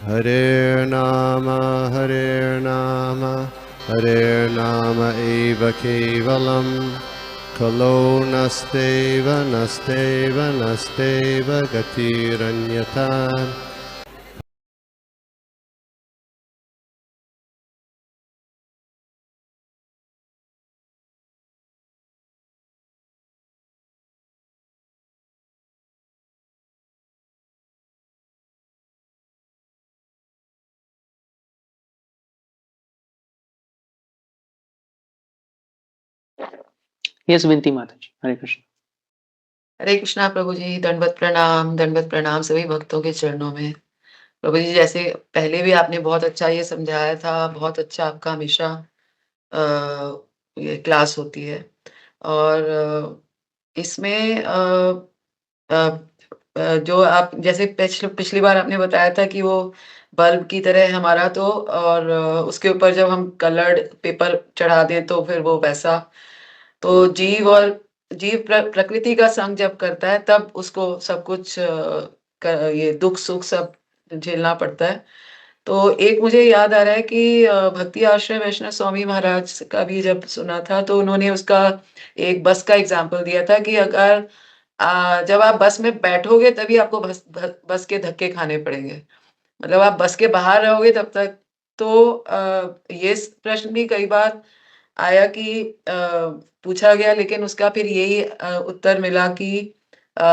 Hare Nama, Hare Nama eva kevalam, Kalo nasteva, nasteva, nasteva gatiranyata. Yes विनती माता जी, हरे कृष्ण। हरे कृष्णा प्रभु जी, दंडवत प्रणाम सभी भक्तों के चरणों में। प्रभु जी, जैसे पहले भी आपने बहुत अच्छा ये समझाया था, बहुत अच्छा आपका हमेशा अ, ये क्लास होती है और इसमें अ जो आप जैसे पिछली बार आपने बताया था कि वो बल्ब की तरह है हमारा तो और उसके ऊपर जब हम कलर्ड पेपर चढ़ा दें तो फिर वो वैसा तो जीव प्रकृति का संग जब करता है तब उसको सब कुछ ये दुख-सुख सब झेलना पड़ता है। तो एक मुझे याद आ रहा है कि भक्ति आश्रम वैष्णव स्वामी महाराज का भी जब सुना था तो उन्होंने उसका एक बस का एग्ज़ाम्पल दिया था कि अगर जब आप बस में बैठोगे तभी आपको बस के धक्के खाने पड़ेंगे। मतलब आप बस के बाहर रहोगे तब तक तो ये प्रश्न भी कई बार आया कि पूछा गया लेकिन उसका फिर यही उत्तर मिला कि अ,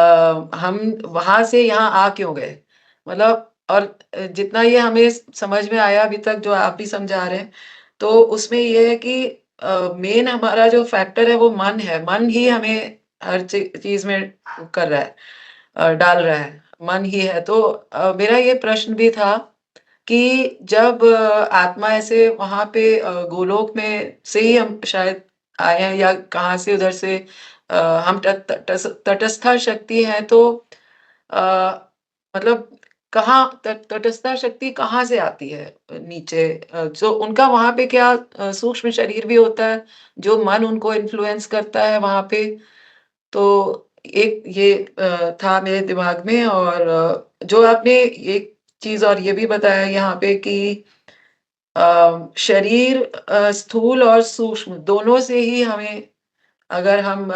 हम वहाँ से यहाँ आ क्यों गए? मतलब और जितना ये हमें समझ में आया अभी तक जो आप भी समझा रहे हैं, तो उसमें ये है कि मेन हमारा जो फैक्टर है वो मन है। मन ही हमें हर चीज़ में कर रहा है डाल रहा है, मन ही है। तो मेरा ये प्रश्न भी था कि जब आत्मा ऐसे वहाँ पे गोलोक में से ही हम शायद आए हैं या कहाँ से उधर से हम तटस्था शक्ति हैं तो अ, मतलब कहाँ तटस्था शक्ति कहाँ से आती है नीचे जो उनका वहाँ पे क्या सूक्ष्म शरीर भी होता है, जो मन उनको इन्फ्लुएंस करता है वहाँ पे? तो एक ये था मेरे दिमाग में और जो आपने एक चीज़ और ये भी बताया यहाँ पे कि शरीर स्थूल और सूक्ष्म दोनों से ही हमें अगर हम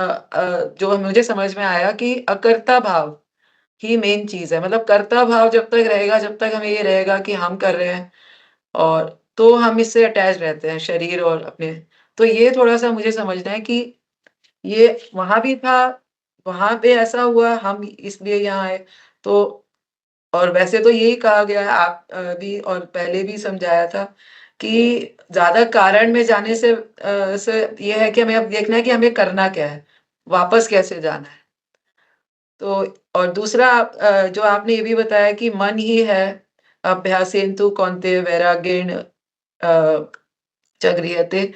जो मुझे समझ में आया कि अकर्ता भाव ही मेन चीज़ है। मतलब कर्ता भाव जब तक रहेगा, जब तक हमें ये रहेगा कि हम कर रहे हैं और तो हम इससे अटैच रहते हैं शरीर और अपने तो ये थोड़ा-सा मुझे समझना है कि ये वहाँ भी था, वहाँ पे ऐसा हुआ, हम इसलिए यहाँ आए। तो और वैसे तो यही कहा गया है आप भी और पहले भी समझाया था कि ज़्यादा कारण में जाने से ये है कि हमें अब देखना है कि हमें करना क्या है, वापस कैसे जाना है। तो और दूसरा जो आपने ये भी बताया कि मन ही है, अभ्यासेन कौन्तेय वैराग्येण च गृह्यते।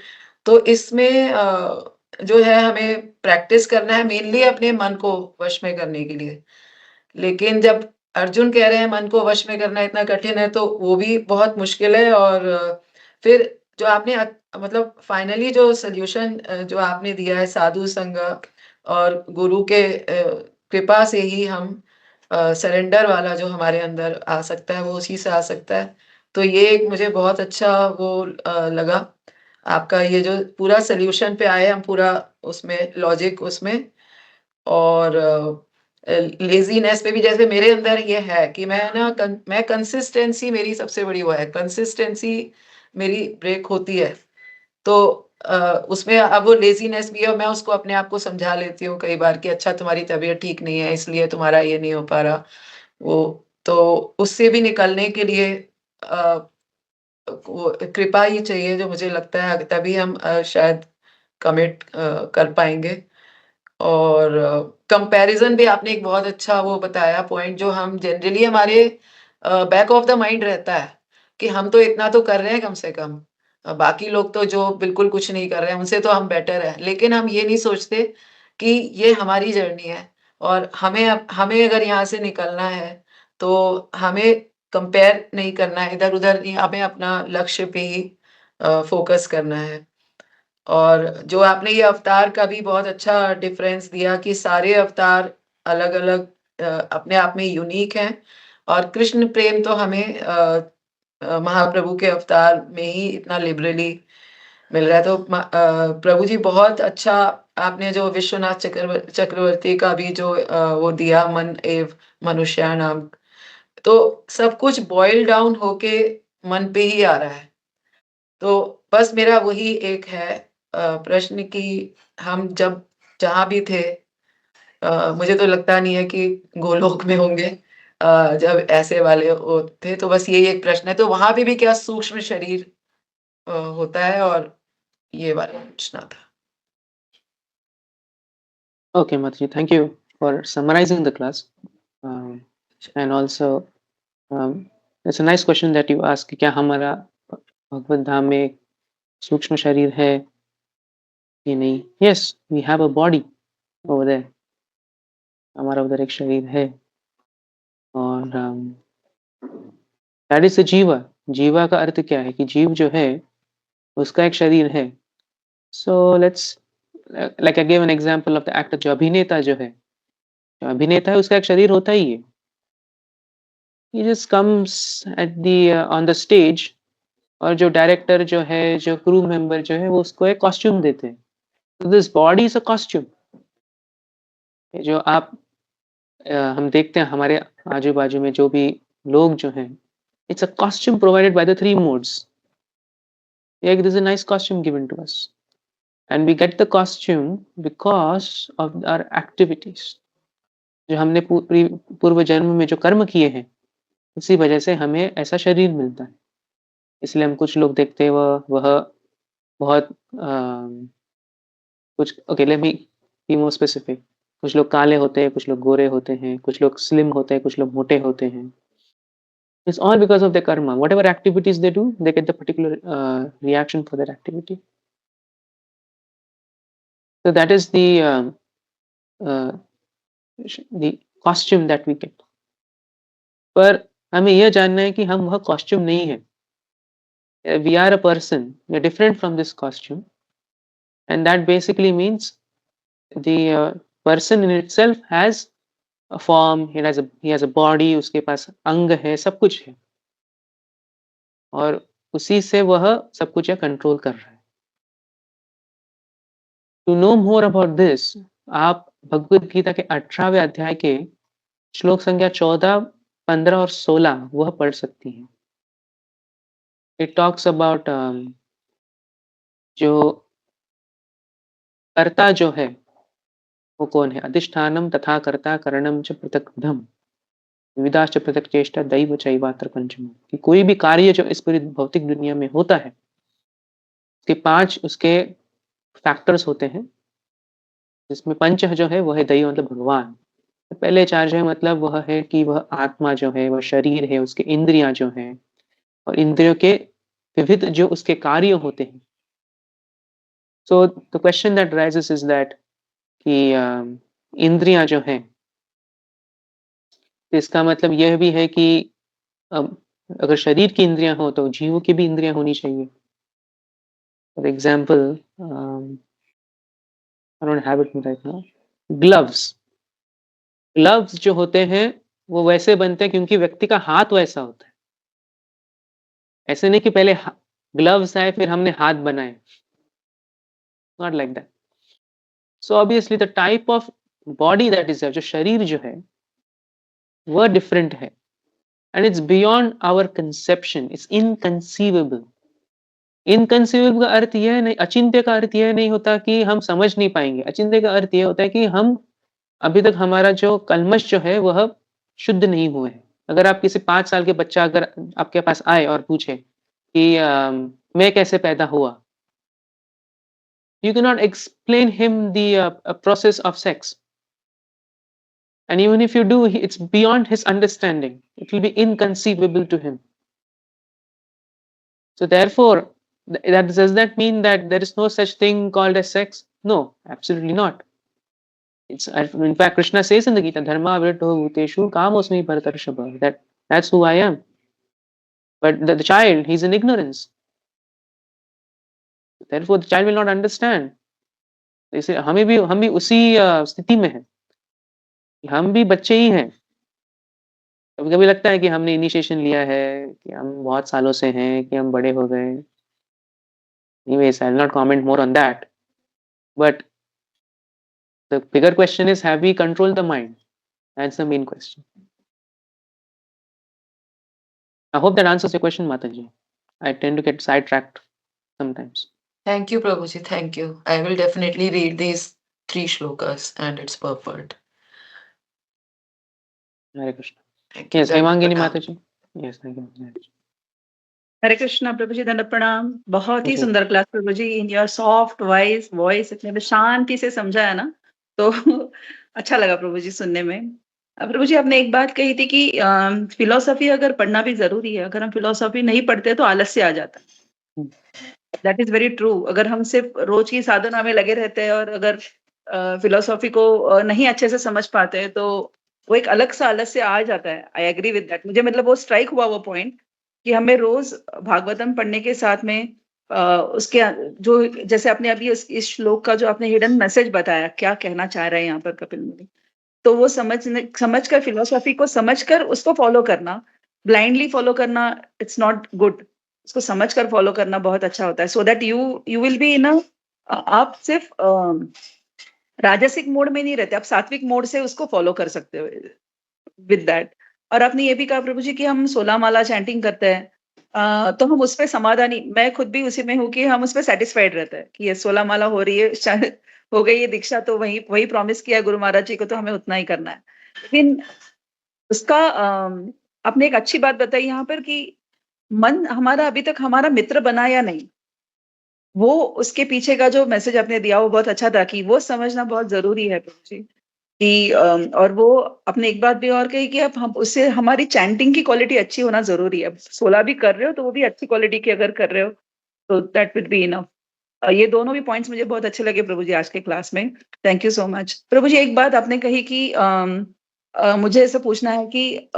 तो इसमें जो है हमें प्रैक्टिस करना है मेनली अपने मन को वश में करने के लिए। लेकिन जब अर्जुन कह रहे हैं मन को वश में करना इतना कठिन है तो वो भी बहुत मुश्किल है और फिर जो आपने मतलब फाइनली जो सॉल्यूशन जो आपने दिया है साधु संग और गुरु के कृपा से ही हम सरेंडर वाला जो हमारे अंदर आ सकता है वो उसी से आ सकता है। तो ये एक मुझे बहुत अच्छा वो लगा। आपका ये जो पूरा सॉल्यूशन पे आए हम पूरा उसमें लॉजिक उसमें और लेज़ीनेस पे भी जैसे मेरे अंदर ये है कि मैं कंसिस्टेंसी मेरी सबसे बड़ी वो है, कंसिस्टेंसी मेरी ब्रेक होती है। तो उसमें अब वो लेज़ीनेस भी है और मैं उसको अपने आप को समझा लेती हूँ कई बार कि अच्छा तुम्हारी तबीयत ठीक नहीं है इसलिए तुम्हारा ये नहीं हो पा रहा। वो तो उससे भी निकलने के लिए अ, वो कृपा ही चाहिए जो मुझे लगता है तभी हम शायद कमिट कर पाएँगे। और कंपैरिज़न भी आपने एक बहुत अच्छा वो बताया पॉइंट जो हम जनरली हमारे बैक ऑफ द माइंड रहता है, कि हम तो इतना तो कर रहे हैं कम से कम। बाकी लोग तो जो बिल्कुल कुछ नहीं कर रहे हैं, उनसे तो हम बेटर हैं। लेकिन हम ये नहीं सोचते कि ये हमारी जर्नी है और हमें अगर यहाँ से निकलना है, तो हमें कंपेयर नहीं करना है, इधर-उधर नहीं, हमें अपना लक्ष्य पे ही फ़ोकस करना है। और जो आपने ये अवतार का भी बहुत अच्छा डिफरेंस दिया कि सारे अवतार अलग-अलग अपने आप में यूनिक हैं और कृष्ण प्रेम तो हमें महाप्रभु के अवतार में ही इतना लिबरली मिल रहा है। तो प्रभु जी बहुत अच्छा आपने जो विश्वनाथ चक्रवर्ती का भी जो वो दिया मन एव मनुष्याणाम, तो सब कुछ बॉयल डाउन होके मन पे ही आ रहा है। तो बस मेरा वही एक है प्रश्न कि हम जब जहाँ भी थे, मुझे तो लगता नहीं है कि गोलोक में होंगे जब ऐसे वाले वो थे, तो बस यही एक प्रश्न है। तो वहाँ पे भी क्या सूक्ष्म शरीर होता है? और ये वाला पूछना था। Okay, Mataji, thank you for summarizing the class. Um, and also, it's a nice question that you ask कि क्या हमारा भगवत धाम में सूक्ष्म शरीर है कि नहीं? Yes, we have a body over there. हमारा उधर एक शरीर है और that is a जीवा. जीवा का अर्थ क्या है कि जीव जो है उसका एक शरीर है. So let's like I gave an example of the actor. जो अभिनेता जो है, जो अभिनेता है उसका एक शरीर होता ही है. He just comes at the on the stage और जो डायरेक्टर जो है, जो क्रू मेंबर जो है वो उसको एक कॉस्ट्यूम देते हैं. So this body is a costume. जो आप हम देखते हैं हमारे आजू-बाजू में जो भी लोग जो हैं, it's a costume provided by the three modes. Like this is a nice costume given to us. And we get the costume because of our activities. जो हमने पूर्व जन्म में जो कर्म किए हैं, इसी वजह से हमें ऐसा शरीर मिलता है. इसलिए हम कुछ लोग देखते हैं वह बहुत कुछ okay let me be more specific. कुछ लोग काले होते हैं, कुछ लोग गोरे होते हैं, कुछ लोग स्लिम होते हैं, कुछ लोग मोटे होते हैं. It's all because of their karma. Whatever activities they do, they get the particular reaction for that activity. So that is uh, the costume that we get. पर हमें यह जानना है कि हम वह कॉस्ट्यूम नहीं है. We are a person. We are different from this costume, and that basically means the person in itself has a form. He has a body. उसके पास अंग है, सब कुछ है. और उसी से वह सब कुछ कंट्रोल कर रहा है. To know more about this, आप भगवद गीता के 18वें अध्याय के श्लोक संख्या 14, 15 और 16 वह पढ़ सकती हैं. इट टॉक्स अबाउट जो कर्ता जो है वो कौन है. अधिष्ठानम तथा कर्ता करणम च पृथक्धम विविधाश्च पृथक चेष्टा दैव चैवात्र पंचम. कि कोई भी कार्य जो इस पूरी भौतिक दुनिया में होता है, उसके 5 उसके फैक्टर्स होते हैं, जिसमें पंच जो है वह है दैव मतलब भगवान. पहले 4 जो है मतलब वह है कि वह आत्मा जो है, वह शरीर है, उसके इंद्रियां जो हैं और इंद्रियों के विविध जो उसके कार्य होते हैं. So the question that rises is that कि इंद्रियां जो हैं, इसका मतलब यह भी है कि अगर शरीर की इंद्रियां हो तो जीवों की भी इंद्रियां होनी चाहिए. For example, I don't have it right now. Gloves जो होते हैं वो वैसे बनते हैं क्योंकि व्यक्ति का हाथ वैसा होता है. ऐसे नहीं कि पहले ग्लव्स आए फिर हमने हाथ बनाए. Not like that. So obviously the type of body that is, जो शरीर जो है वह डिफरेंट है. And it's beyond our conception. It's inconceivable. Inconceivable का अर्थ यह नहीं, अचिंत्य का अर्थ यह नहीं होता कि हम समझ नहीं पाएंगे. अचिंत्य का अर्थ यह होता है कि हम अभी तक हमारा जो कल्मश जो है वह शुद्ध नहीं हुए हैं. अगर आप किसी 5 साल के बच्चा अगर आपके पास आए और पूछे कि मैं कैसे पैदा हुआ, you cannot explain him the process of sex. And even if you do, it's beyond his understanding. It will be inconceivable to him. So therefore, does that mean that there is no such thing called as sex? No, absolutely not. It's in fact Krishna says in the Gita, "Dharma vritto bhuteshu kamosmi bharatarshava." That's who I am. But the child, he's in ignorance. Therefore, the child will not understand. इसे हम भी उसी स्थिति में हैं. हम भी बच्चे ही हैं. कभी-कभी लगता है कि हमने इनिशिएशन लिया है, कि हम बहुत सालों से हैं, कि हम बड़े हो गए। Anyways, I'll not comment more on that. But the bigger question is, have we controlled the mind? That's the main question. I hope that answers your question, Mataji. I tend to get sidetracked sometimes. Thank you, Prabhuji. Thank you. I will definitely read these 3 shlokas and its purport. Hare Krishna. Thank you. Yes, Hemangini Pranam. Mataji. Yes, thank you. हरे कृष्णा प्रभु जी, दंड प्रणाम। बहुत ही जी। सुंदर class प्रभु जी, in your soft voice इतने में शांति से समझाया ना, तो अच्छा लगा प्रभु जी सुनने में। प्रभु जी, आपने एक बात कही थी कि फिलोसफी अगर पढ़ना भी जरूरी है, अगर हम फिलोसफी नहीं पढ़ते तो आलस्य आ जाता है। That is very true. अगर हम सिर्फ रोज की साधना में लगे रहते हैं और अगर फिलोसॉफी को नहीं अच्छे से समझ पाते हैं, तो वो एक अलग सा आलस्य आ जाता है। I agree with that. मुझे मतलब वो स्ट्राइक हुआ वो पॉइंट कि हमें रोज भागवतम पढ़ने के साथ में उसके जो, जैसे आपने अभी इस श्लोक का जो आपने हिडन मैसेज बताया, क्या कहना चाह रहे हैं यहाँ पर कपिल मुनि, तो वो समझकर फिलोसॉफी को समझकर उसको फॉलो करना, ब्लाइंडली फॉलो करना, इट्स नॉट गुड। उसको समझकर फॉलो करना बहुत अच्छा होता है, so that you will be in आप सिर्फ राजसिक मोड में नहीं रहते, आप सात्विक मोड से उसको फॉलो कर सकते हो विद दैट। और आपने ये भी कहा प्रभु जी कि हम 16 माला चैंटिंग करते हैं, तो हम उस पर समाधानी, मैं खुद भी उसी में हूँ कि हम उस पर सेटिस्फाइड रहते हैं कि ये 16 माला हो रही है, शायद हो गई ये दीक्षा, तो वही वही प्रॉमिस किया गुरु महाराज जी को, तो हमें उतना ही करना है। लेकिन उसका आपने एक अच्छी बात बताई यहाँ पर कि मन हमारा अभी तक हमारा मित्र बना या नहीं, वो उसके पीछे का जो मैसेज आपने दिया वो बहुत अच्छा था, कि वो समझना बहुत जरूरी है प्रभु जी। कि और वो आपने एक बात भी और कही कि अब हम उससे हमारी चैंटिंग की क्वालिटी अच्छी होना जरूरी है। अब 16 भी कर रहे हो तो वो भी अच्छी क्वालिटी की अगर कर रहे हो तो दैट विल बी इनफ। ये दोनों भी पॉइंट्स मुझे बहुत अच्छे लगे प्रभु जी आज के क्लास में। थैंक यू सो मच प्रभु जी। एक बात आपने कही कि मुझे ऐसा पूछना है कि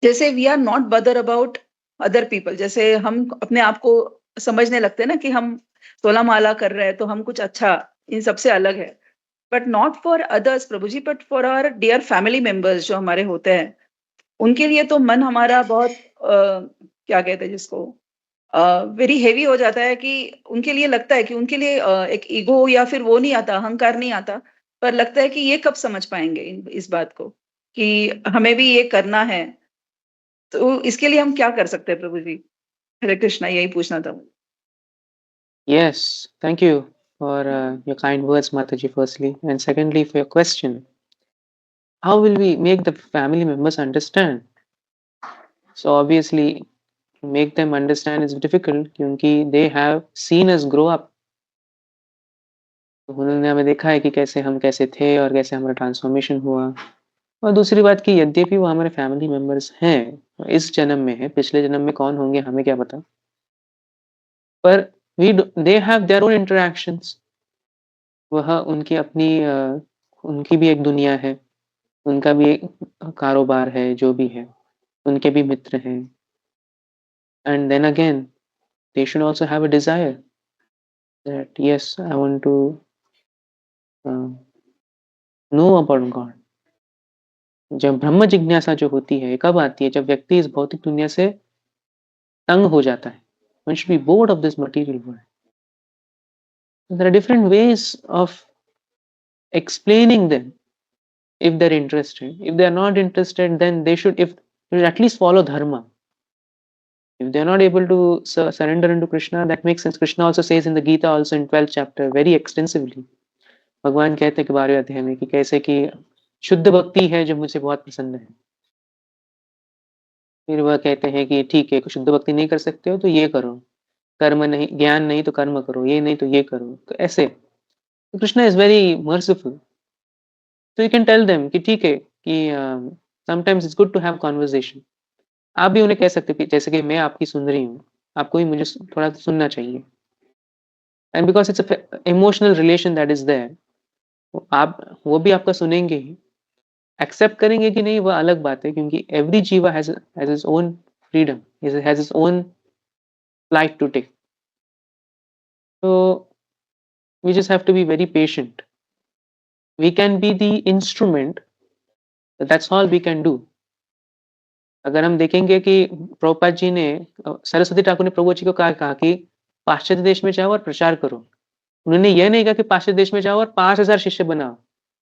जैसे वी आर नॉट बदर अबाउट अदर पीपल, जैसे हम अपने आप को समझने लगते हैं ना कि हम 16 माला कर रहे हैं तो हम कुछ अच्छा इन सबसे अलग है, बट नॉट फॉर अदर्स प्रभु जी, but for our dear family members जो हमारे होते हैं, उनके लिए तो मन हमारा बहुत क्या कहते हैं जिसको, वेरी हेवी हो जाता है, कि उनके लिए लगता है कि उनके लिए एक ईगो या फिर वो नहीं आता, अहंकार नहीं आता, पर लगता है कि ये कब समझ पाएंगे इस बात को कि हमें भी ये करना है। तो इसके लिए हम क्या कर सकते हैं प्रभु जी? हरे कृष्णा, यही पूछना था मुझे। Yes, thank you for your kind words, Mataji, firstly. And secondly, for your question. How will we make the family members understand? So obviously, to make them understand is difficult because they have seen us grow up. उन्होंने हमें देखा है कि कैसे हम कैसे थे और कैसे हमारा ट्रांसफॉर्मेशन हुआ। और दूसरी बात कि यद्यपि वो हमारे फैमिली मेंबर्स हैं, इस जन्म में है, पिछले जन्म में कौन होंगे हमें क्या पता। पर they have their own interactions. वह उनकी अपनी उनकी भी एक दुनिया है, उनका भी एक कारोबार है, जो भी है, उनके भी मित्र हैं। And then again they should also have a desire that yes, I want to know about God. जब ब्रह्म जिज्ञासा जो होती है कब आती है? जब व्यक्ति इस भौतिक दुनिया से तंग हो जाता है। One should be bored of this material world. There are different ways of explaining them if they're interested. If they're not interested, then they should at least follow dharma. If they're not able to surrender into Krishna, that makes sense. Krishna also says in the Gita, also in 12th chapter, very extensively. भगवान कहते हैं कि 12वें अध्याय में कि कैसे कि शुद्ध भक्ति है जो मुझे बहुत पसंद है। फिर वह कहते हैं कि ठीक है, शुद्ध भक्ति नहीं कर सकते हो तो ये करो, कर्म नहीं, ज्ञान नहीं तो कर्म करो, ये नहीं तो ये करो। तो ऐसे कृष्णा इज वेरी मर्सीफुल। तो यू कैन टेल देम कि ठीक है कि sometimes it's good to have conversation. आप भी उन्हें कह सकते हो कि जैसे कि मैं आपकी सुन रही हूँ, आपको भी मुझे थोड़ा सुनना चाहिए। And because it's emotional relation that is there, आप वो भी आपका सुनेंगे ही। एक्सेप्ट करेंगे कि नहीं वह अलग बात है, क्योंकि every jiva has his own freedom, has his own flight to take. So we just have to be very patient. We can be the instrument, that's all we can do. अगर हम देखेंगे कि प्रभुपाद जी ने सरस्वती ठाकुर ने प्रभु जी को कहा कि पाश्चात्य देश में जाओ और प्रचार करो। उन्होंने यह नहीं कहा कि पाश्चात्य देश में जाओ और 5000 शिष्य बनाओ।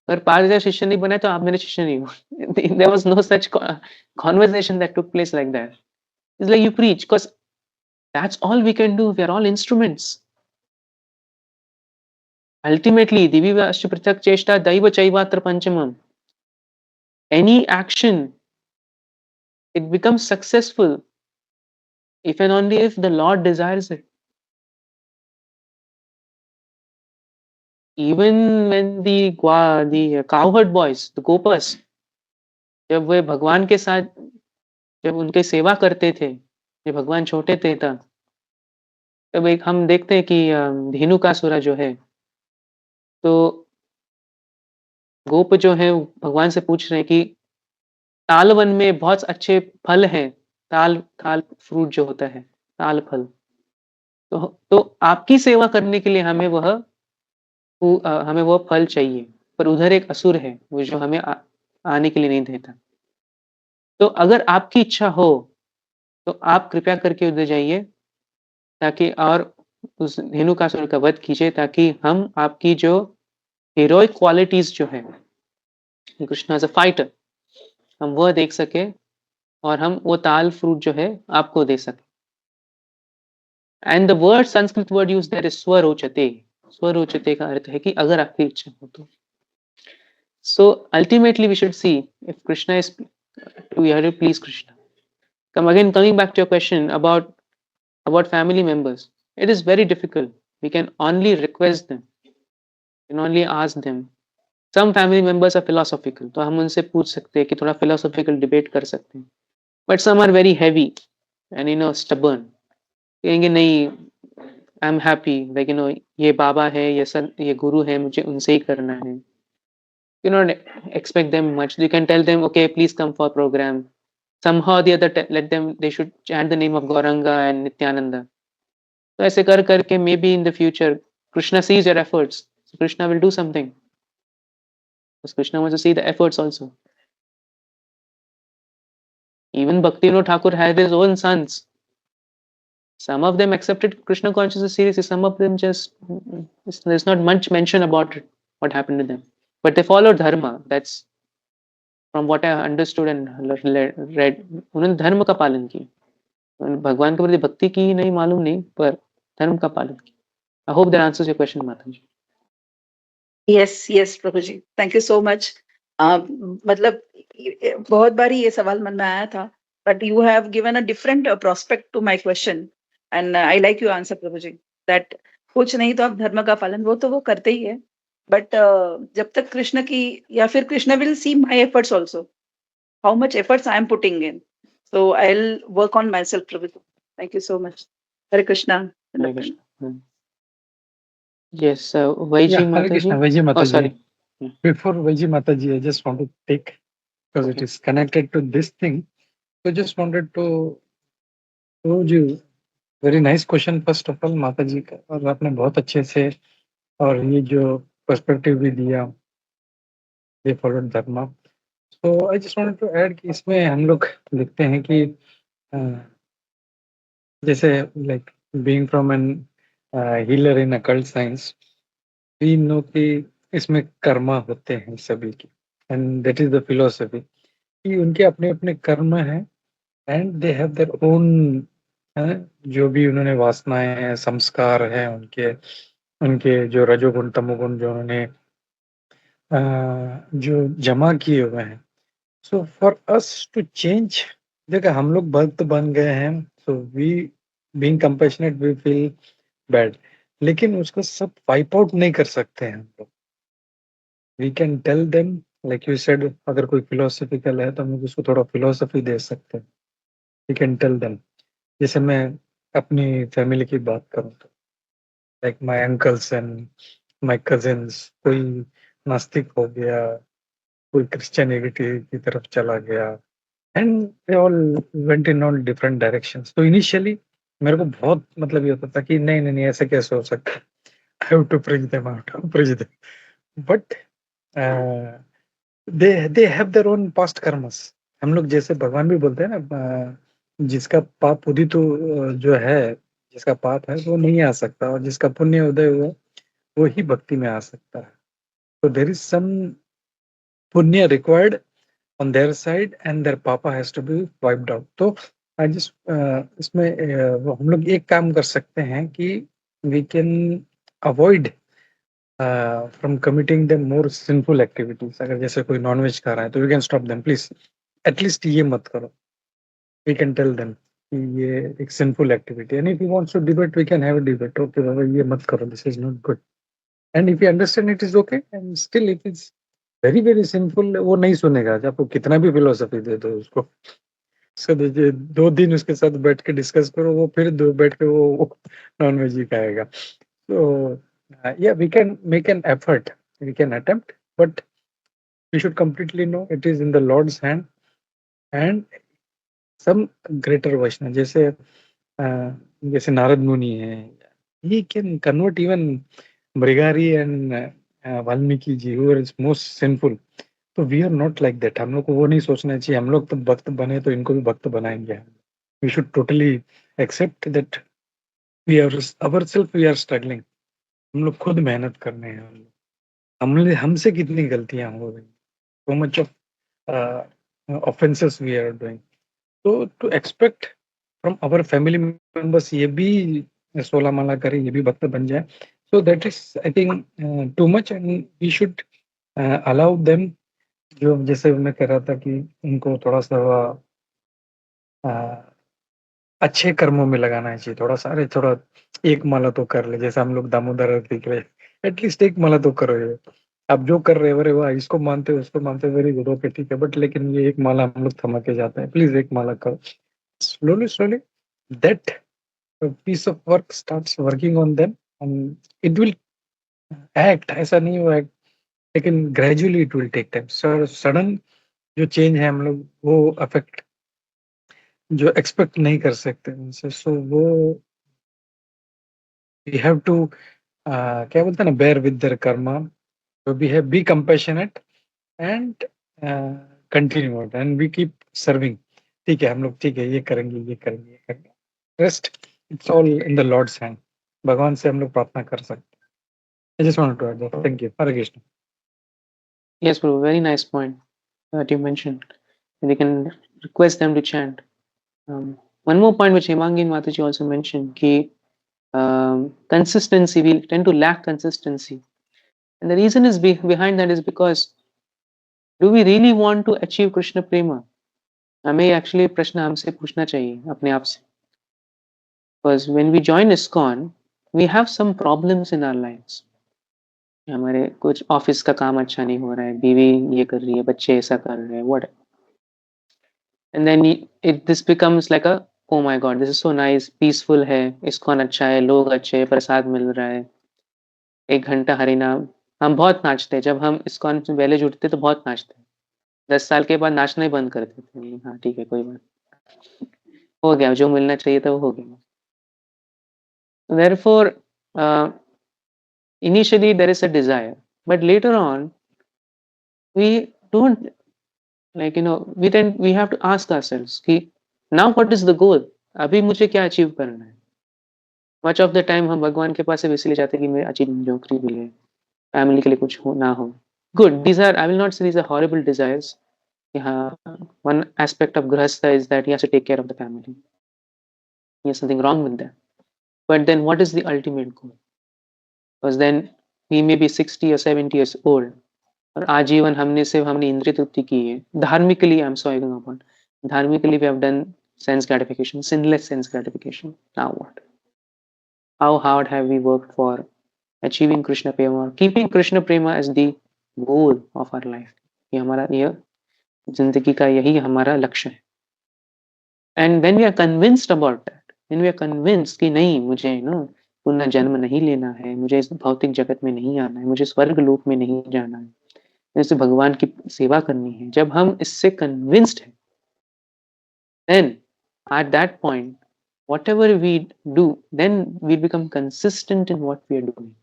अगर 5000 शिष्य नहीं बनाए तो आप मेरे शिष्य नहीं हो। There was no such conversation that took place like that. It's like you preach because that's all we can do. We are all instruments. Ultimately, divi vastu prityak cheshta daiva chaivatra panchamam. Any action, it becomes successful if and only if the Lord desires it. Even when the cowherd boys, the gopas, जब वे भगवान के साथ जब उनकी सेवा करते थे, जब भगवान छोटे थे तब एक हम देखते हैं कि धेनुकासुरा जो है, तो गोप जो है भगवान से पूछ रहे हैं कि तालवन में बहुत अच्छे फल हैं, ताल फ्रूट जो होता है, ताल फल। तो आपकी सेवा करने के लिए हमें वह फल चाहिए, पर उधर एक असुर है, वो जो हमें आने के लिए नहीं देता। तो अगर आपकी इच्छा हो, तो आप कृपया करके उधर जाइए, ताकि और उस धेनुकासुर का वध कीजिए, ताकि हम आपकी जो हीरोइक क्वालिटीज जो है, कृष्णा एज अ फाइटर, हम वह देख सके और हम वो ताल फ्रूट जो है आपको दे सके। And the word Sanskrit word use there is स्वरोचते। स्वरोचते का अर्थ है कि अगर आपकी इच्छा हो तो। So ultimately we should see if Krishna is to hear please Krishna. Coming back to your question about family members, it is very difficult. We can only request them, we can only ask them. Some family members are philosophical, तो हम उनसे पूछ सकते हैं कि थोड़ा philosophical debate कर सकते हैं, but some are very heavy and stubborn. कहेंगे नहीं, I'm happy, like ये बाबा है, ये गुरु है, मुझे उनसे ही करना है. You not expect them much. You can tell them, okay, please come for a program. Somehow or the other, they should chant the name of Gauranga and Nityananda. So ऐसे कर करके maybe in the future Krishna sees your efforts, so Krishna will do something, because Krishna wants to see the efforts also. Even Bhaktivinoda Thakur had his own sons. Some of them accepted Krishna consciousness seriously, some of them just, there's not much mention about it, what happened to them, but they followed dharma. That's from what I understood and read. उन्होंने धर्म का पालन किया, भगवान के प्रति भक्ति की नहीं मालूम नहीं, पर धर्म का पालन किया. I hope that answers your question, Mataji. Yes, प्रभु जी, थैंक यू सो मच. मतलब बहुत बारी ये सवाल मन में आया था, but you have given a different prospect to my question and I like you answer प्रभु जी, दैट कुछ नहीं तो आप धर्म का पालन वो करते ही है, बट जब तक कृष्ण की, या फिर Krishna will see my efforts also, how much efforts I am putting in, so I will work on myself प्रभु जी. Thank you so much. Hare Krishna. Hare Krishna. Yes, Vaiji Hare Krishna, Mataji. Vaiji Oh, Mataji. sorry. Before Vaiji Mataji, I just want to take, because Okay. it is connected to this thing. So just wanted to told you, very nice question first of all Mataji का, और आपने बहुत अच्छे से और ये जो perspective भी दिया, ये followed Dharma. So I just wanted to add कि इसमें हम लोग देखते हैं कि जैसे like being from an healer in occult science, we know कि इसमें कर्मा होते हैं सभी की, and that is the philosophy कि उनके अपने अपने कर्म हैं and they have their own, जो भी उन्होंने वासनाएं हैं, संस्कार हैं उनके जो रजोगुण तमोगुण जो उन्होंने जो जमा किए हुए हैं. So for us to change, देखो हम लोग भक्त बन गए हैं, so we being compassionate we feel bad, लेकिन उसको सब वाइप आउट नहीं कर सकते हैं हम लोग. We can tell them like you said, अगर कोई फिलोसफिकल है तो हम लोग उसको थोड़ा फिलोसफी दे सकते हैं. We can tell them. जैसे मैं अपनी फैमिली की बात करूं तो like my uncles and my cousins, कोई नास्तिक हो गया, कोई क्रिश्चियनिटी की तरफ चला गया, and they all went in all different directions. तो इनिशियली मेरे को बहुत मतलब ये होता था कि नहीं ऐसे कैसे हो सकता है, I have to purge them out, purge them, but they have their own past karmas. हम लोग जैसे भगवान भी बोलते हैं ना, जिसका पाप उदित जो है, जिसका पाप है वो नहीं आ सकता, और जिसका पुण्य उदय हुआ वो ही भक्ति में आ सकता है। तो देयर इज सम पुण्य required on their side and their papa has to be wiped out. तो आई जस्ट इसमें वो हम लोग एक काम कर सकते हैं कि we can avoid from committing the more sinful activities. अगर जैसे कोई नॉनवेज खा रहा है तो we can stop them, please at least ये मत करो. We can tell them कि ये एक sinful activity, and if he wants to debate we can have a debate. Okay बाबा ये मत करो, this is not good, and if you understand it is okay, and still if it's very very simple वो नहीं सुनेगा, आपको कितना भी philosophy दे दो उसको. उसको देखिए 2 दिन उसके साथ बैठ के डिस्कस करो, वो फिर दो बैठ के वो नॉन वेज ही खाएगा. तो या we can make an effort, we can attempt, but we should completely know it is in the Lord's hand. And some greater Vaishnava जैसे नारद मुनि है, he can convert even Brigari and Valmiki ji who is most sinful. तो we are not like that. हम लोग को वो नहीं सोचना चाहिए हम लोग तो भक्त बने तो इनको भी भक्त बनाएंगे. We should totally accept that we are ourself we are struggling. हम लोग खुद मेहनत करने हैं. हमने हमसे कितनी गलतियां हो गई, so much of offences we are doing. तो to expect from our family members ये भी 16 माला करें, ये भी भक्त बन जाए, so that is I think too much, and we should allow them. जो जैसे मैं कह रहा था कि उनको थोड़ा सा अच्छे कर्मों में लगाना चाहिए. थोड़ा सा अरे थोड़ा एक माला तो कर ले, जैसे हम लोग दामोदर दिख रहे, एटलीस्ट एक माला तो करो. ये आप जो कर रहे हो, अरे वाह इसको मानते हो उसको मानते हो, वेरी गुड, ओके ठीक है, बट लेकिन ये एक माला हम लोग थमा के जाते हैं, प्लीज एक माला करो. Slowly slowly that piece of work starts working on them, and it will act. ऐसा नहीं हुआ लेकिन gradually it will take time. Sudden जो चेंज है हम लोग वो अफेक्ट जो एक्सपेक्ट नहीं कर सकते उनसे, सो वो वी हैव टू क्या बोलते हैं ना, bear with their karma. So we have be compassionate and continue it, and we keep serving. ठीक है हम लोग ठीक है ये करेंगे ये करेंगे ये करेंगे. Rest it's all in the Lord's hand. भगवान से हम लोग प्रार्थना कर सकते हैं. I just wanted to add that. Thank you. Hare Krishna. Yes, bro. Very nice point that you mentioned. We can request them to chant. One more point which Hemangin Mataji also mentioned, ki consistency, we tend to lack consistency. And the reason is behind that is because do we really want to achieve Krishna Prema? हमें actually प्रश्न हमसे पूछना चाहिए अपने आप से. Because when we join ISKCON, we have some problems in our lives. हमारे कुछ ऑफिस का काम अच्छा नहीं हो रहा है, बीवी ये कर रही है, बच्चे ऐसा कर रहे हैं, what? And then this becomes like a oh my god, this is so nice, peaceful है, ISKCON अच्छा है, लोग अच्छे, प्रसाद मिल रहा है, 1 घंटा हरिनाम. हम बहुत नाचते हैं, जब हम ISKCON में पहले जुड़ते तो बहुत नाचते हैं. 10 साल के बाद नाचना ही बंद कर देते हैं. हाँ ठीक है कोई बात, हो गया जो मिलना चाहिए था वो हो गया. Therefore, initially there is a desire, but later on we don't, like we have to ask ourselves कि now what is the goal? अभी मुझे क्या अचीव करना है? Much of the time हम भगवान के पास सिर्फ इसलिए जाते हैं कि मेरी अच्छी नौकरी मिले, फैमिली के लिए कुछ हो ना हो. Good, these are, I will not say these are horrible desires. One aspect of grahastha is that he has to take care of the family. There's something wrong with that. But then what is the ultimate goal? Because then we may be 60 or 70 years old, और आजीवन हमने सिर्फ हमने इंद्रिय तृप्ति की है. Dharmically, I'm sorry about, dharmically we have done sense gratification, sinless sense gratification. Now what? How hard have we worked for achieving Krishna Prema, keeping Krishna Prema as the goal of our life? ये हमारा ये जिंदगी का यही हमारा लक्ष्य है. And when we are convinced about that, when we are convinced कि नहीं मुझे पुनः जन्म नहीं लेना है, मुझे इस भौतिक जगत में नहीं आना है, मुझे स्वर्ग लोक में नहीं जाना है, जैसे भगवान की सेवा करनी है, जब हम इससे convinced हैं, then at that point whatever we do, then we become consistent in what we are doing.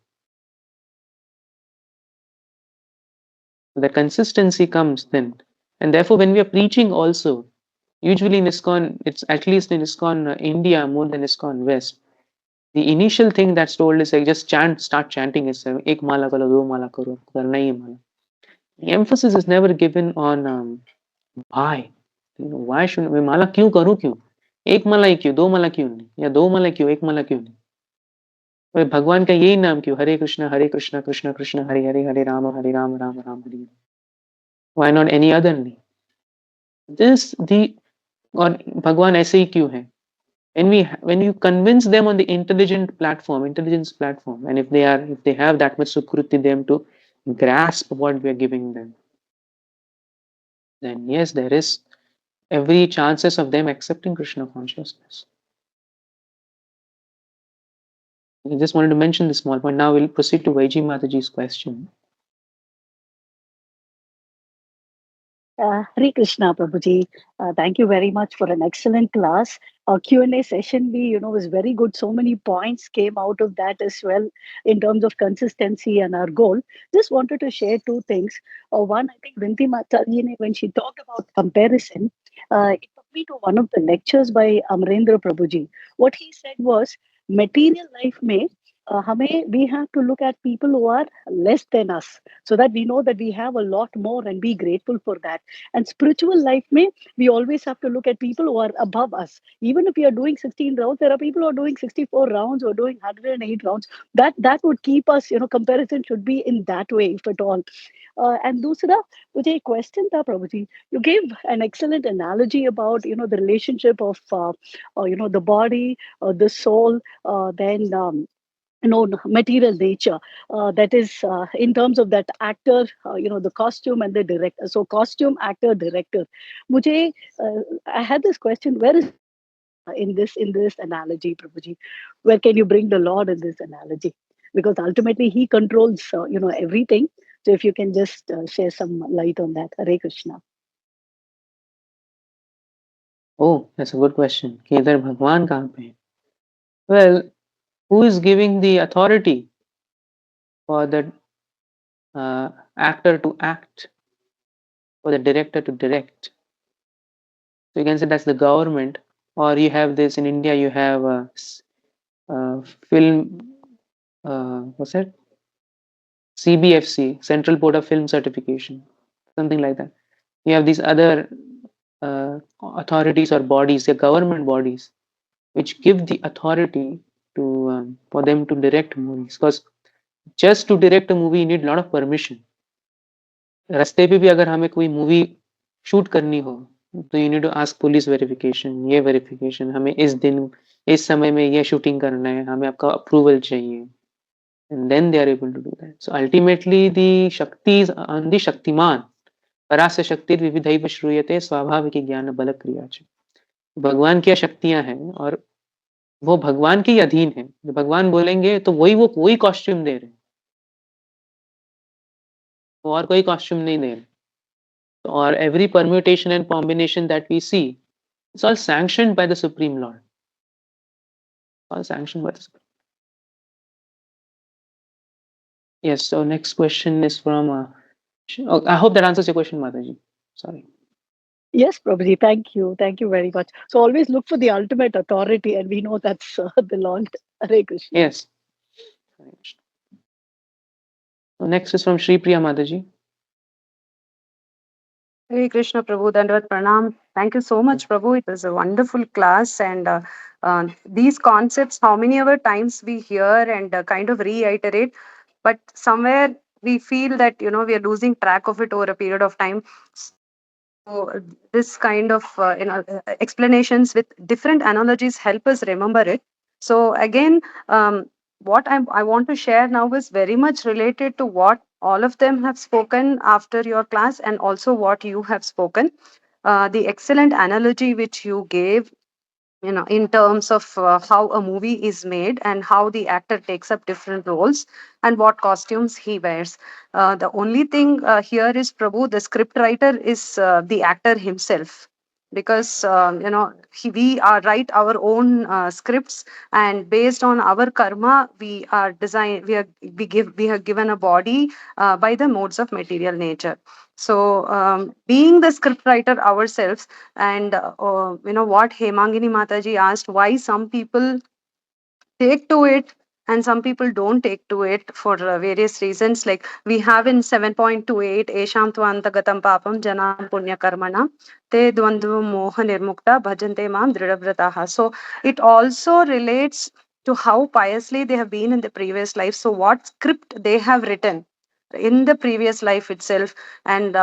The consistency comes then And therefore, when we are preaching also, usually in ISKCON, it's at least in ISKCON India more than ISKCON West. The initial thing that's told is like just chant, start chanting is ek mala karo, do mala karo, karna hi hai mala. The emphasis is never given on why. You know, why should मैं माला क्यों करूं क्यों? एक माला ही क्यों? दो माला क्यों नहीं? या दो माला क्यों? एक माला क्यों नहीं? अरे भगवान का यही नाम क्यों? हरे Krishna Krishna Krishna Hare Hare Hare Ram Ram Ram Hare Hare. Why not any other name? This the और भगवान ऐसे ही क्यों है? When you convince them on the intelligence platform, and if they have that much sukruti them to grasp what we are giving them, then yes, there is every chances of them accepting Krishna consciousness. I just wanted to mention this small point. Now we'll proceed to Vaiji Mataji's question. Hare Krishna, Prabhuji. Thank you very much for an excellent class. Our Q&A session, was very good. So many points came out of that as well in terms of consistency and our goal. Just wanted to share two things. One, I think Vinti Mataji, when she talked about comparison, it took me to one of the lectures by Amrendra Prabhuji. What he said was, material life may we have to look at people who are less than us so that we know that we have a lot more and be grateful for that. And spiritual life may we always have to look at people who are above us. Even if we are doing 16 rounds, there are people who are doing 64 rounds or doing 108 rounds. That would keep us, comparison should be in that way, if at all. And dusra, mujhe ek question tha, Prabhuji. You gave an excellent analogy about, the relationship of, the body, the soul, then material nature, that is in terms of that actor, the costume and the director. So costume, actor, director. Mujhe I had this question, where is in this analogy, Prabhuji, where can you bring the Lord in this analogy? Because ultimately he controls everything. So if you can just share some light on that. Hare Krishna. Oh, that's a good question. कि इधर भगवान कहाँ पे है? Well, who is giving the authority for the actor to act, for the director to direct? So you can say that's the government, or you have this in India. You have film. What's that? CBFC, Central Board of Film Certification, something like that. You have these other authorities or bodies, the government bodies, which give the authority to for them to direct movies. Because just to direct a movie, you need a lot of permission. रास्ते पे भी अगर हमें कोई movie shoot करनी हो तो you need to ask police verification, ये वेरिफिकेशन, हमें इस दिन इस समय में ये शूटिंग करना है, हमें आपका अप्रूवल चाहिए, and then they are able to do that. So ultimately the shaktis on the shaktiman parasya shakति विविधैव श्रूयते स्वाभाविक ज्ञान बल क्रिया च. भगवान की शक्तियां हैं और वो भगवान के ही अधीन है. जब भगवान बोलेंगे तो वही कॉस्ट्यूम दे रहे हैं, और कोई कॉस्ट्यूम नहीं दे रहे. Or every permutation and combination that we see, it's all sanctioned by the Supreme Lord. All sanctioned by the Supreme. Yes, so next question is from I hope that answers your question, Mataji. Sorry. Yes, Prabhuji, thank you. Thank you very much. So always look for the ultimate authority, and we know that's the Lord. Hare Krishna. Yes. So next is from Sri Priya Mataji. Hare Krishna, Prabhu, Dandavat Pranam. Thank you so much, Prabhu. It was a wonderful class, and these concepts, how many other times we hear and kind of reiterate, but somewhere we feel that we are losing track of it over a period of time. So this kind of explanations with different analogies help us remember it. So again, what I want to share now is very much related to what all of them have spoken after your class, and also what you have spoken. The excellent analogy which you gave, in terms of how a movie is made and how the actor takes up different roles and what costumes he wears. The only thing here is, Prabhu, the script writer is the actor himself. because we are write our own scripts, and based on our karma we are we have given a body by the modes of material nature. So being the script writer ourselves, and what Hemangini Mataji asked, why some people take to it and some people don't take to it for various reasons. Like we have in 7.28, esham tvantagatam papam janam punya karmana te dvandva moha nirmukta bhajante mam dridhavrataha. So it also relates to how piously they have been in the previous life. So what script they have written in the previous life itself, and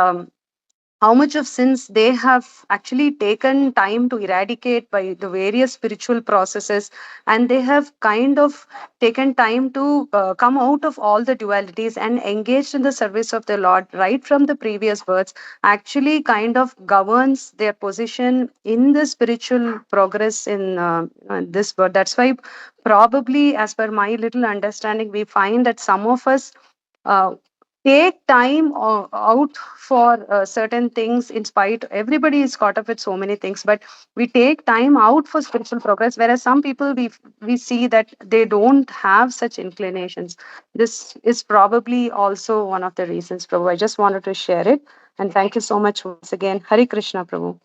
how much of sins they have actually taken time to eradicate by the various spiritual processes, and they have kind of taken time to come out of all the dualities and engaged in the service of the Lord right from the previous births, actually kind of governs their position in the spiritual progress in this birth. That's why probably, as per my little understanding, we find that some of us uh, take time out for certain things. In spite, everybody is caught up with so many things, but we take time out for spiritual progress, whereas some people we see that they don't have such inclinations. This is probably also one of the reasons, Prabhu. I just wanted to share it, and thank you so much once again. Hari Krishna, Prabhu.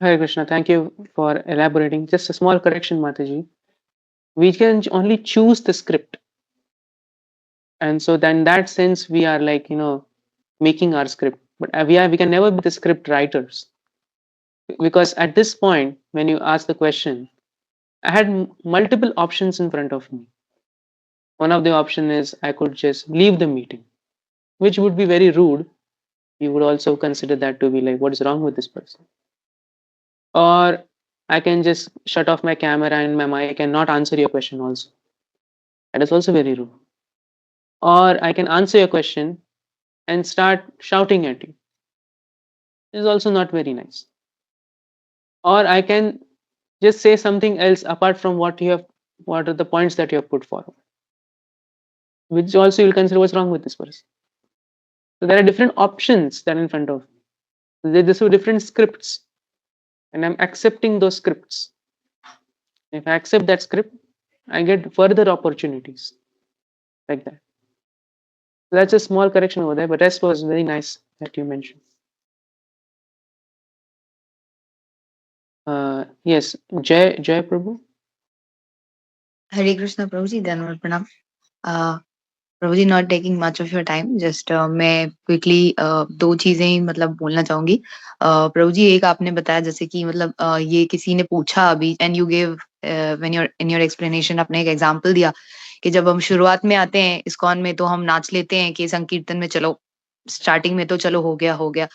Hare Krishna, thank you for elaborating. Just a small correction, Mataji. We can only choose the script. And so then in that sense, we are like, making our script. But we can never be the script writers. Because at this point, when you ask the question, I had multiple options in front of me. One of the option is I could just leave the meeting, which would be very rude. You would also consider that to be like, what is wrong with this person? Or I can just shut off my camera and my mic and not answer your question also. That is also very rude. Or I can answer your question and start shouting at you. This is also not very nice. Or I can just say something else apart from what are the points that you have put forward, which also you'll consider what's wrong with this person. So there are different options that are in front of me. These are different scripts, and I'm accepting those scripts. If I accept that script, I get further opportunities like that. So that's a small correction over there, but rest was very nice that you mentioned. Yes, Jai Prabhu. Hare Krishna Prabhuji, Dhanwad Pranam. Prabhuji, not taking much of your time, just मैं quickly दो चीजें ही मतलब बोलना चाहूंगी. प्रभुजी, एक आपने बताया जैसे कि मतलब ये किसी ने पूछा अभी, and you gave when you're in your explanation आपने एक example दिया कि जब हम शुरुआत में आते हैं इस्कॉन में तो हम नाच लेते हैं कि संकीर्तन में चलो, स्टार्टिंग में तो चलो हो गया,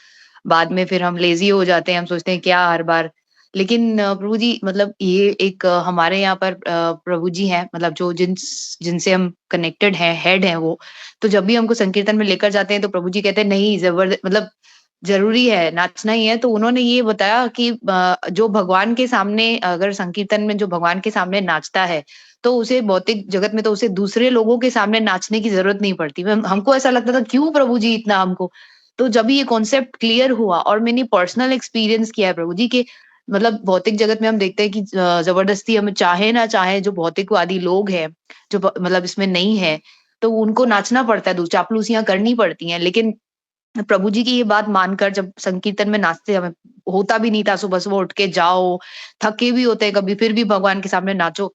बाद में फिर हम लेजी हो जाते हैं, हम सोचते हैं क्या हर बार. लेकिन प्रभु जी मतलब ये एक हमारे यहाँ पर प्रभु जी हैं, मतलब जो जिनसे हम कनेक्टेड हैं, हेड हैं वो, तो जब भी हमको संकीर्तन में लेकर जाते हैं तो प्रभु जी कहते हैं नहीं मतलब जरूरी है, नाचना ही है. तो उन्होंने ये बताया कि जो भगवान के सामने, अगर संकीर्तन में जो भगवान के सामने नाचता है तो उसे भौतिक जगत में तो उसे दूसरे लोगों के सामने नाचने की जरूरत नहीं पड़ती. हमको ऐसा लगता था क्यों प्रभु जी इतना हमको. तो जब ये कॉन्सेप्ट क्लियर हुआ और मैंने पर्सनल एक्सपीरियंस किया है प्रभु जी के, मतलब भौतिक जगत में हम देखते हैं कि जबरदस्ती हम चाहे ना चाहे जो भौतिकवादी लोग हैं, जो मतलब इसमें नहीं है, तो उनको नाचना पड़ता है, चापलूसियां करनी पड़ती हैं. लेकिन प्रभु जी की ये बात मानकर जब संकीर्तन में नाचते, हमें होता भी नहीं था सुबह सुबह उठ के जाओ, थके भी होते हैं कभी, फिर भी भगवान के सामने नाचो.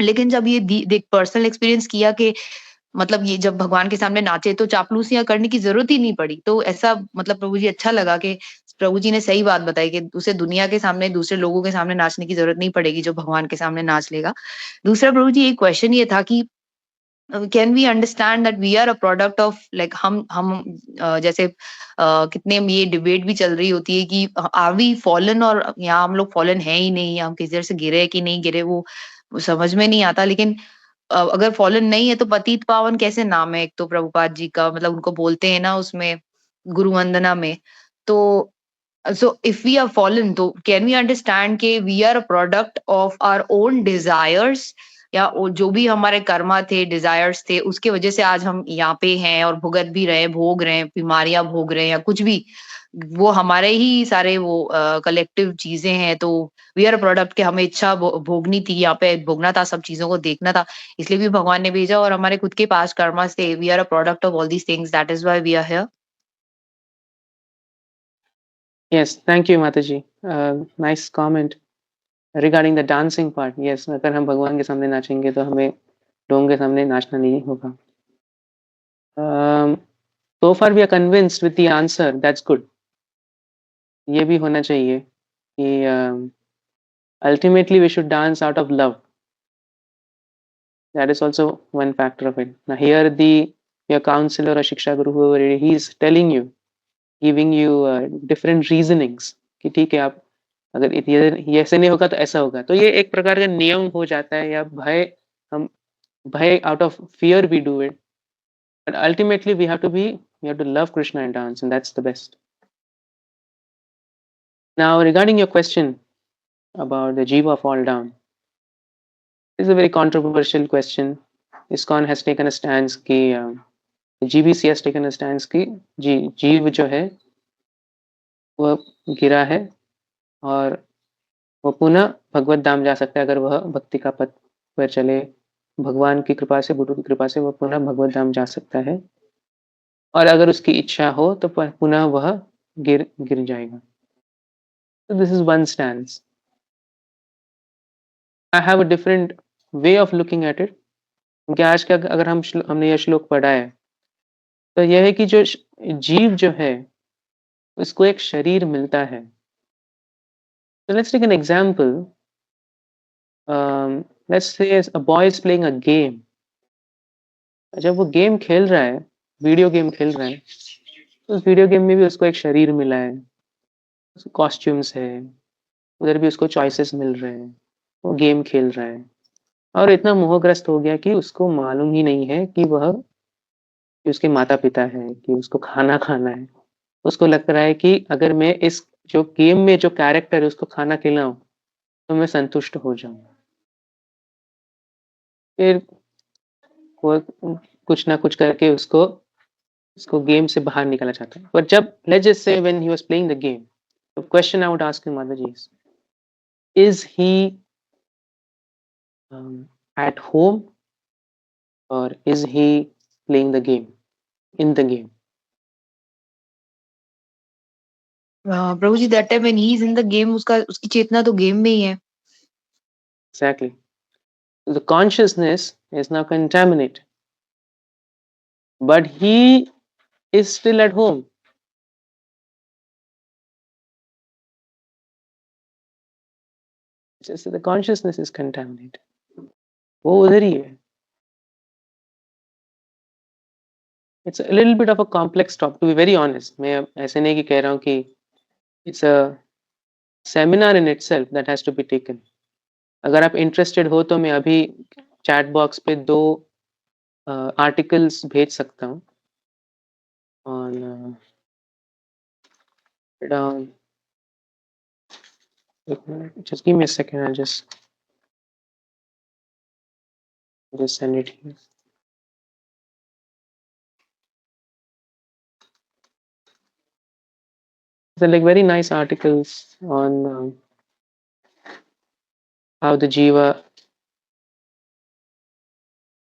लेकिन जब ये देख पर्सनल एक्सपीरियंस किया कि मतलब ये जब भगवान के सामने नाचे तो चापलूसियां करने की जरूरत ही नहीं पड़ी. तो ऐसा मतलब प्रभु जी अच्छा लगा कि प्रभु जी ने सही बात बताई कि उसे दुनिया के सामने, दूसरे लोगों के सामने नाचने की जरूरत नहीं पड़ेगी, जो भगवान के सामने नाच लेगा. दूसरा प्रभु जी एक क्वेश्चन ये था कि can we understand that we are a product of like हम जैसे कितने ये डिबेट भी चल रही होती है कि आर वी फॉलन, और यहाँ हम लोग फॉलन है ही नहीं, हम किसी तरह से गिरे कि नहीं गिरे वो समझ में नहीं आता. लेकिन अगर फॉलन नहीं है तो पतित पावन कैसे नाम है एक तो प्रभुपाद जी का, मतलब उनको बोलते हैं ना उसमें गुरु वंदना में. तो so if we are fallen तो कैन वी अंडरस्टैंड के we are a product of our own desires, या जो भी हमारे कर्मा थे, डिजायर्स थे, उसके वजह से आज हम यहाँ पे हैं और भुगत भी रहे, भोग रहे हैं, बीमारियां भोग रहे हैं या कुछ भी. वो हमारे ही सारे वो कलेक्टिव चीजें हैं, तो वी आर अ प्रोडक्ट के हमें इच्छा भोगनी थी, यहाँ पे भोगना था, सब चीजों को देखना था, इसलिए भी भगवान ने भेजा और हमारे खुद के पास कर्मा से we are a product of all these things, that is why we are here. Yes, thank you, Mataji. Nice comment regarding the dancing part. Yes, अगर हम भगवान के सामने नाचेंगे तो हमें लोगों के सामने नाचना नहीं होगा. So far we are convinced with the answer. That's good. ये भी होना चाहिए कि ultimately we should dance out of love. That is also one factor of it. Now here your counselor or Shiksha Guru, whoever it is, he is telling you, giving you different reasonings कि ठीक है आप अगर ये ऐसे नहीं होगा तो ऐसा होगा, तो ये एक प्रकार का नियम हो जाता है या भय. हम भय out of fear we do it, but ultimately we have to love Krishna and dance, and that's the best. Now regarding your question about the Jiva fall down, this is a very controversial question. ISKCON has taken a stance कि GBC has taken a stance कि जीव जो है वह गिरा है और वो पुनः भगवत धाम जा सकता है अगर वह भक्ति का पथ पर चले. भगवान की कृपा से, गुरु की कृपा से वह पुनः भगवत धाम जा सकता है, और अगर उसकी इच्छा हो तो पुनः वह गिर जाएगा. So this is one stance. I have a different way of looking at it. क्योंकि आज का अगर हमने यह श्लोक पढ़ा है तो यह है कि जो जीव जो है उसको एक शरीर मिलता है. So let's take an example. Let's say a boy is playing a game. जब वो गेम खेल रहा है, वीडियो गेम खेल रहा है, तो उस वीडियो गेम में भी उसको एक शरीर मिला है, कॉस्ट्यूम्स है, उधर भी उसको चॉइसेस मिल रहे हैं, वो गेम खेल रहा है और इतना मोहग्रस्त हो गया कि उसको मालूम ही नहीं है कि वह कि उसके माता पिता है, कि उसको खाना खाना है. उसको लग रहा है कि अगर मैं इस जो गेम में जो कैरेक्टर है उसको खाना खिलाऊं तो मैं संतुष्ट हो जाऊंगा. फिर कुछ ना कुछ करके उसको गेम से बाहर निकाला जाता है. बट जब let's just say when he was playing the game, the question I would ask him, Mataji, is he at home or is he playing the game, in the game? प्रभु जी, that time when he is in the game, उसकी चेतना तो game में ही है. Exactly. The consciousness is now contaminated, but he is still at home. Just the consciousness is contaminated. वो उधर ही है. It's a little bit of a complex topic, to be very honest. मैं ऐसे नहीं कि कह रहा हूँ कि it's a seminar in itself that has to be taken. अगर आप interested हो तो मैं अभी chat box पे 2 articles भेज सकता हूँ on एक minute, just give me a second, I'll just send it here. They're like very nice articles on how the Jiva,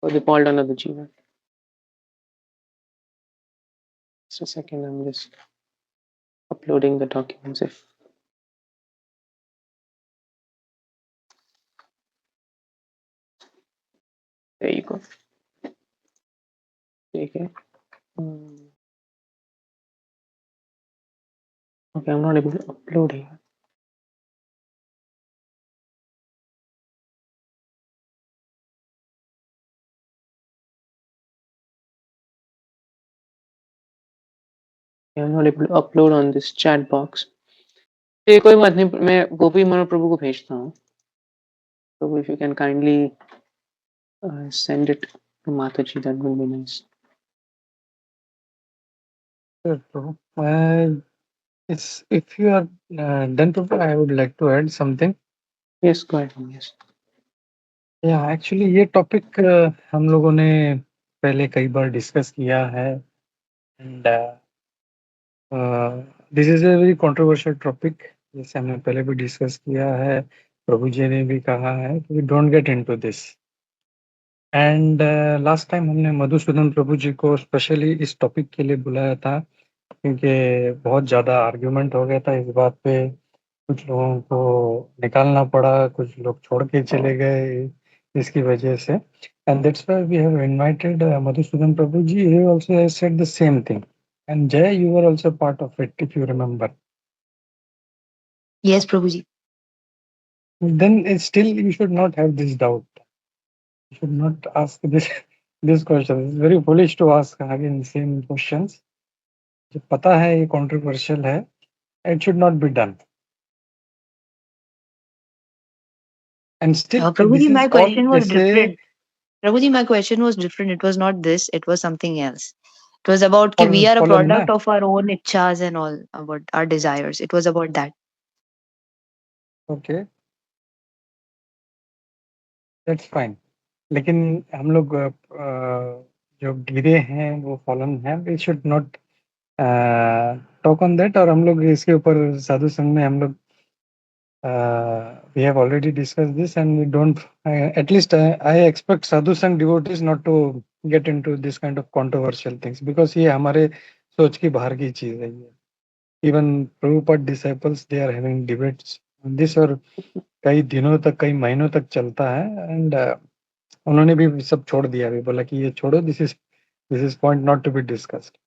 or the fall down of the Jiva. Just a second, I'm just uploading the documents. If there you go. Okay. Okay, I'm not able to upload here. I'm not able to upload on this chat box. ये कोई बात नहीं, मैं गोपी मनोहर प्रभु को भेजता हूँ. So if you can kindly send it to Mataji, that would be nice. Sure, Prabhu. If you are done, Prabhu, I would like to add something. Yes, go ahead. Yes. या actually ये topic हम लोगों ने पहले कई बार discuss किया है, and this is a very controversial topic, जैसे हमने पहले भी डिस्कस किया है, प्रभु जी ने भी कहा है कि we don't get into this. And last time हमने मधुसूदन प्रभु जी को स्पेशली इस टॉपिक के लिए बुलाया था, क्योंकि बहुत ज़्यादा आर्ग्यूमेंट हो गया था इस बात पे, कुछ लोगों को निकालना पड़ा, कुछ लोग छोड़ के चले गए इसकी वजह से। And that's why we have invited Madhusudan Prabhu ji. He also has said the same thing, and Jay, you were also part of it if you remember. Yes, Prabhuji. Then still you should not have this doubt. You should not ask this question. It's very foolish to ask again same questions. जब पता है ये controversial है, it should not be done. And still this Prabhuji, is my all question was ऐसे different. Prabhuji, my question was different. It was not this. It was something else. It was about कि we are a fallen ना, product of our own ichhas and all, about our desires. It was about that. okay, that's fine. लेकिन हम लोग जो गिरे हैं वो fallen हैं, we should not talk on that। और हम लोग इसके ऊपर साधु संघ में हम लोग we have already discussed this, and we don't at least I expect sadhu sangh devotees not to get into this kind of controversial things, because ये हमारे सोच की बाहर की चीज है ये। even Prabhupada disciples, they are having debates on this, और कई दिनों तक, कई महीनों तक चलता है। एंड उन्होंने भी सब छोड़ दिया, भी बोला कि ये छोड़ो, this is point not to be discussed.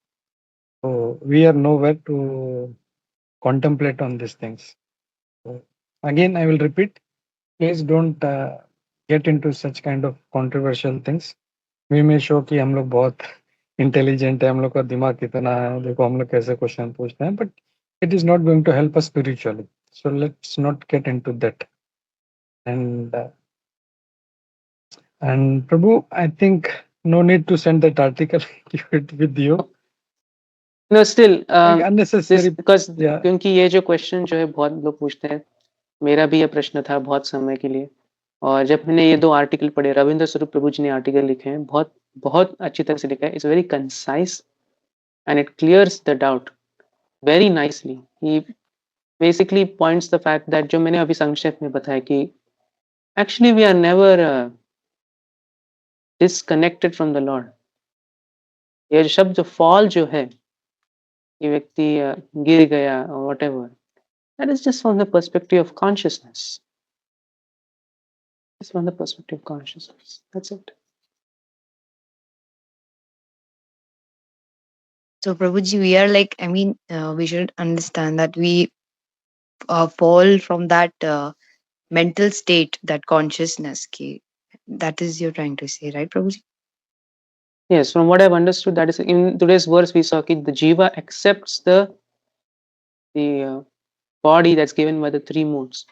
so we are nowhere to contemplate on these things। so again I will repeat, please don't get into such kind of controversial things। we may show कि हम लोग बहुत intelligent है, हम लोग का दिमाग कितना है, देखो हम लोग कैसे क्वेश्चन पूछते हैं, but it is not going to help us spiritually, so let's not get into that। and Prabhu, I think no need to send that article, keep it with you। No, still like this unnecessary, because yeah, क्योंकि ये जो question जो है बहुत लोग पूछते हैं, मेरा भी ये प्रश्न था बहुत समय के लिए। और जब मैंने ये 2 आर्टिकल पढ़े, रविंद्र स्वरूप प्रभु जी ने आर्टिकल लिखे हैं, बहुत बहुत अच्छी तरह से लिखा है। It's very concise and it clears the doubt very nicely. He basically points the fact that जो मैंने अभी संक्षेप में बताया कि actually we are never disconnected from the lord. ये शब्द जो फॉल जो है, ये व्यक्ति गिर गया और whatever, that is just from the perspective of consciousness. It's from the perspective of consciousness. That's it. So, Prabhuji, we are like, I mean, we should understand that we fall from that mental state, that consciousness. Ki, that is you're trying to say, right, Prabhuji? Yes, from what I've understood, that is in today's verse we saw that the jiva accepts the body that's given by the 3 modes.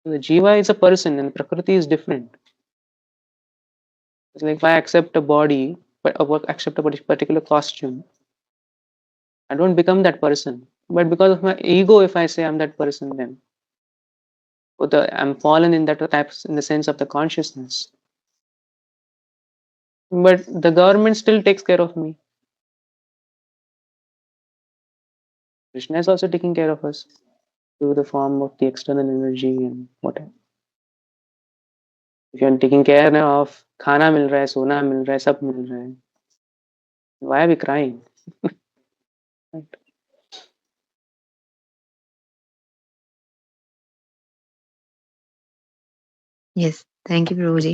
The jiva is a person and prakriti is different. It's like if I accept a body, but accept a particular costume, I don't become that person. But because of my ego, if I say I'm that person, then I'm fallen in that types in the sense of the consciousness. But the government still takes care of me. Krishna is also taking care of us through the form of the external energy and whatever. If you're taking care of खाना मिल रहा है, सोना मिल रहा है, सब मिल रहा है, why are we crying? Right. Yes, thank you, Prabhuji।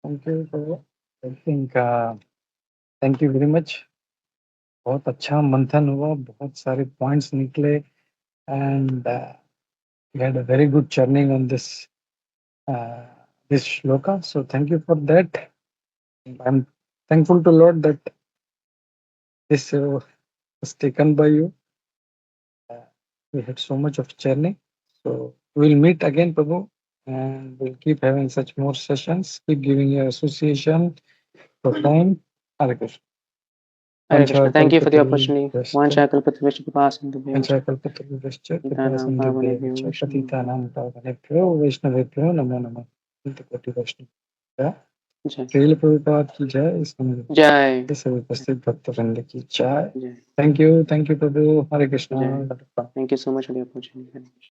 thank you Prabhu। I think thank you very much। बहुत अच्छा मंथन हुआ, बहुत सारे पॉइंट्स निकले, and we had a very good churning on this this shloka, so thank you for that। I'm thankful to Lord that this was taken by you। we had so much of churning, so we'll meet again, Prabhu, and we'll keep having such more sessions, keep giving your association for time। Hare Krishna। Hare Krishna. Thank you for the opportunity. Vanchakalpatarubhyascha Vanchakalpatarubhyascha कृपासिन्धुभ्यो Vanchakalpatarubhyascha पतितानां पावनेभ्यो कृपासिन्धुभ्यश्च वैष्णवेभ्यो पतितानां पावनेभ्यो वैष्णवेभ्यो नमो नमः। Koti Vaishnava। जय श्रील प्रभुपाद की जय। इस समय जय ये सभी उपस्थित भक्तवृंद की जय। जय थैंक यू प्रभु। हरे कृष्णा। जय। Thank you so much for the opportunity.